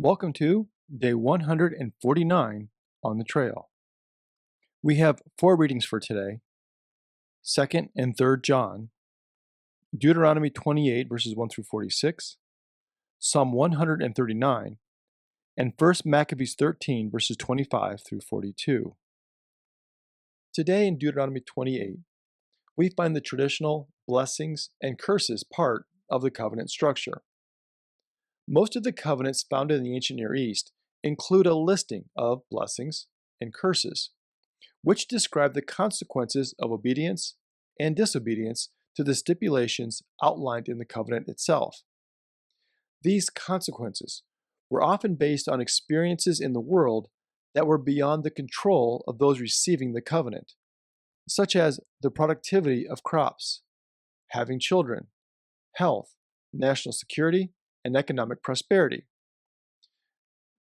Welcome to day 149 on the trail. We have four readings for today: 2nd and 3rd John, Deuteronomy 28 verses 1 through 46, Psalm 139, and 1st Maccabees 13 verses 25 through 42. Today in Deuteronomy 28, we find the traditional blessings and curses part of the covenant structure. Most of the covenants found in the ancient Near East include a listing of blessings and curses, which describe the consequences of obedience and disobedience to the stipulations outlined in the covenant itself. These consequences were often based on experiences in the world that were beyond the control of those receiving the covenant, such as the productivity of crops, having children, health, national security, and economic prosperity.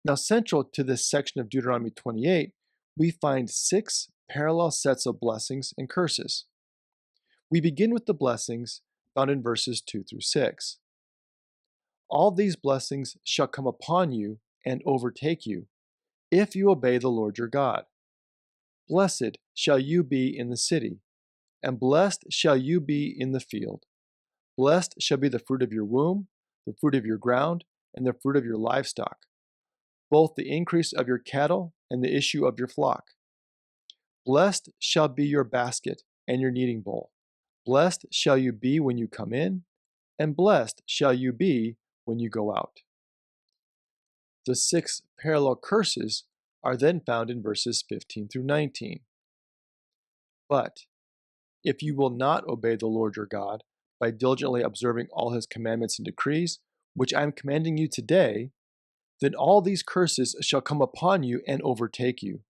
Now, central to this section of Deuteronomy 28, we find 6 parallel sets of blessings and curses. We begin with the blessings found in verses 2 through 6. All these blessings shall come upon you and overtake you, if you obey the Lord your God. Blessed shall you be in the city, and blessed shall you be in the field. Blessed shall be the fruit of your womb, the fruit of your ground, and the fruit of your livestock, both the increase of your cattle and the issue of your flock. Blessed shall be your basket and your kneading bowl. Blessed shall you be when you come in, and blessed shall you be when you go out. The 6 parallel curses are then found in verses 15 through 19. But if you will not obey the Lord your God by diligently observing all his commandments and decrees, which I am commanding you today, then all these curses shall come upon you and overtake you.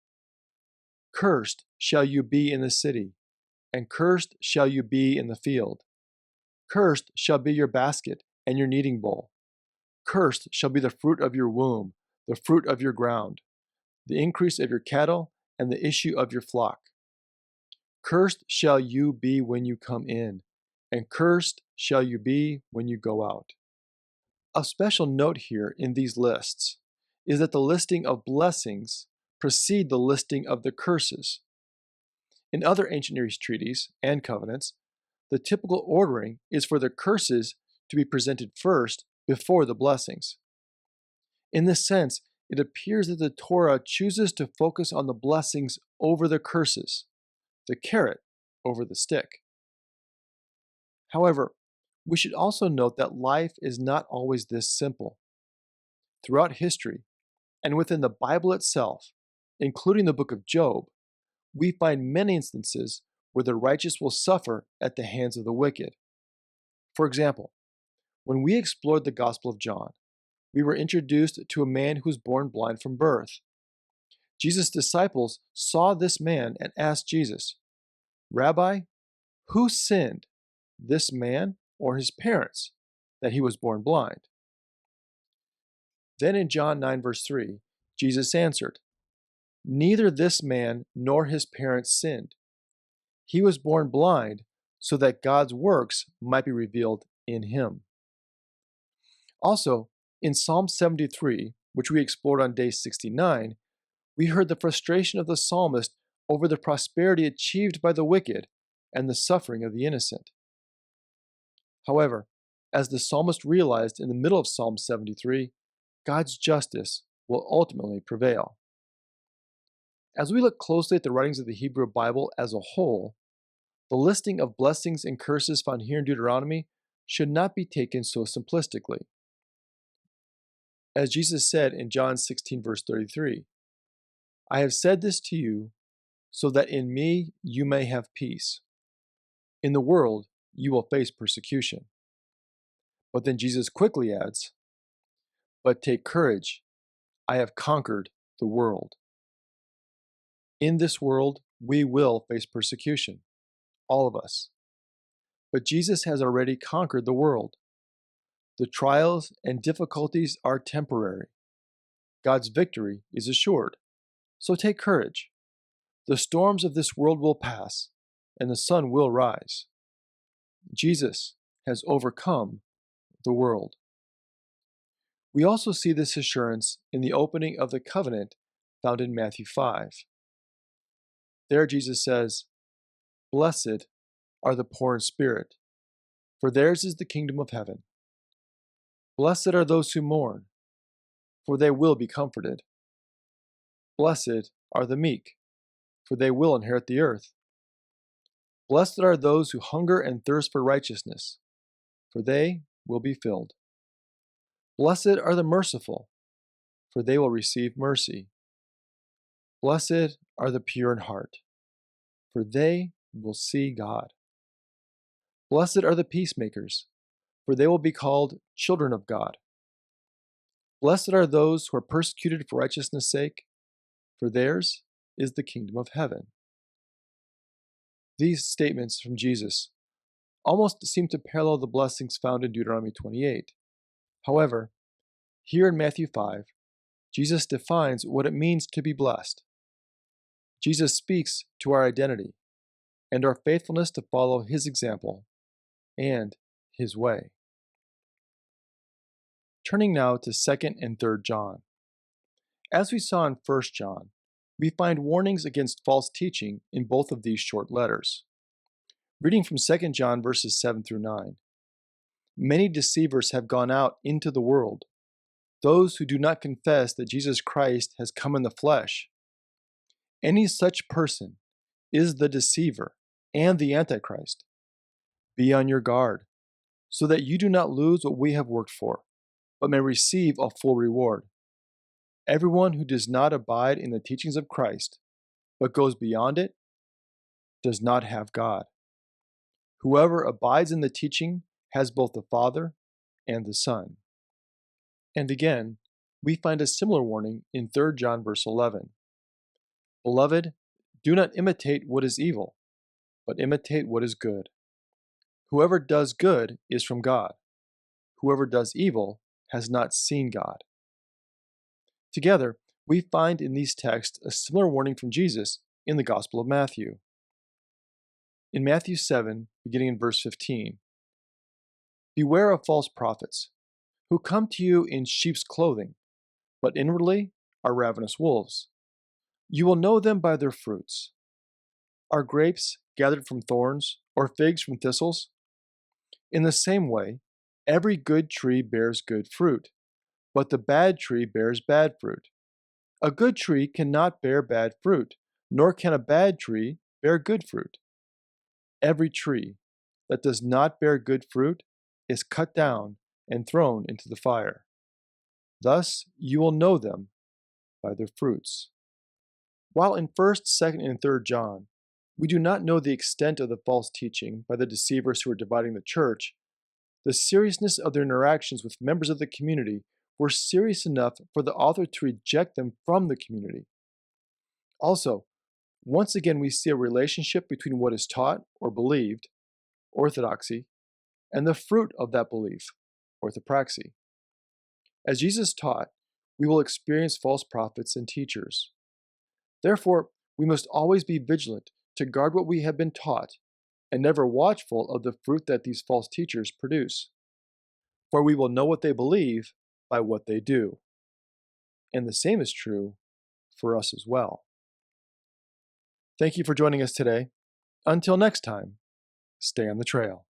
Cursed shall you be in the city, and cursed shall you be in the field. Cursed shall be your basket and your kneading bowl. Cursed shall be the fruit of your womb, the fruit of your ground, the increase of your cattle, and the issue of your flock. Cursed shall you be when you come in, and cursed shall you be when you go out. Of special note here in these lists is that the listing of blessings precede the listing of the curses. In other ancient Near East treaties and covenants, the typical ordering is for the curses to be presented first before the blessings. In this sense, it appears that the Torah chooses to focus on the blessings over the curses, the carrot over the stick. However, we should also note that life is not always this simple. Throughout history, and within the Bible itself, including the book of Job, we find many instances where the righteous will suffer at the hands of the wicked. For example, when we explored the Gospel of John, we were introduced to a man who was born blind from birth. Jesus' disciples saw this man and asked Jesus, "Rabbi, who sinned, this man or his parents, that he was born blind?" Then in John 9 verse 3, Jesus answered, "Neither this man nor his parents sinned. He was born blind so that God's works might be revealed in him." Also, in Psalm 73, which we explored on day 69, we heard the frustration of the psalmist over the prosperity achieved by the wicked and the suffering of the innocent. However, as the psalmist realized in the middle of Psalm 73, God's justice will ultimately prevail. As we look closely at the writings of the Hebrew Bible as a whole, the listing of blessings and curses found here in Deuteronomy should not be taken so simplistically. As Jesus said in John 16 verse 33, "I have said this to you so that in me you may have peace. In the world you will face persecution." But then Jesus quickly adds, "But take courage, I have conquered the world." In this world, we will face persecution, all of us. But Jesus has already conquered the world. The trials and difficulties are temporary. God's victory is assured. So take courage. The storms of this world will pass, and the sun will rise. Jesus has overcome the world. We also see this assurance in the opening of the covenant found in Matthew 5. There Jesus says, "Blessed are the poor in spirit, for theirs is the kingdom of heaven. Blessed are those who mourn, for they will be comforted. Blessed are the meek, for they will inherit the earth. Blessed are those who hunger and thirst for righteousness, for they will be filled. Blessed are the merciful, for they will receive mercy. Blessed are the pure in heart, for they will see God. Blessed are the peacemakers, for they will be called children of God. Blessed are those who are persecuted for righteousness' sake, for theirs is the kingdom of heaven." These statements from Jesus almost seem to parallel the blessings found in Deuteronomy 28. However, here in Matthew 5, Jesus defines what it means to be blessed. Jesus speaks to our identity and our faithfulness to follow his example and his way. Turning now to 2nd and 3rd John. As we saw in 1st John, we find warnings against false teaching in both of these short letters. Reading from 2nd John verses 7 through 9. Many deceivers have gone out into the world, those who do not confess that Jesus Christ has come in the flesh. Any such person is the deceiver and the Antichrist. Be on your guard, so that you do not lose what we have worked for, but may receive a full reward. Everyone who does not abide in the teachings of Christ, but goes beyond it, does not have God. Whoever abides in the teaching has both the Father and the Son. And again, we find a similar warning in 3 John verse 11. Beloved, do not imitate what is evil, but imitate what is good. Whoever does good is from God. Whoever does evil has not seen God. Together, we find in these texts a similar warning from Jesus in the Gospel of Matthew. In Matthew 7, beginning in verse 15, "Beware of false prophets, who come to you in sheep's clothing, but inwardly are ravenous wolves. You will know them by their fruits. Are grapes gathered from thorns, or figs from thistles? In the same way, every good tree bears good fruit, but the bad tree bears bad fruit. A good tree cannot bear bad fruit, nor can a bad tree bear good fruit. Every tree that does not bear good fruit is cut down and thrown into the fire. Thus you will know them by their fruits." While in 1st, 2nd, and 3rd John, we do not know the extent of the false teaching by the deceivers who are dividing the church, the seriousness of their interactions with members of the community were serious enough for the author to reject them from the community. Also, once again we see a relationship between what is taught or believed, orthodoxy, and the fruit of that belief, orthopraxy. As Jesus taught, we will experience false prophets and teachers. Therefore, we must always be vigilant to guard what we have been taught and never watchful of the fruit that these false teachers produce. For we will know what they believe by what they do. And the same is true for us as well. Thank you for joining us today. Until next time, stay on the trail.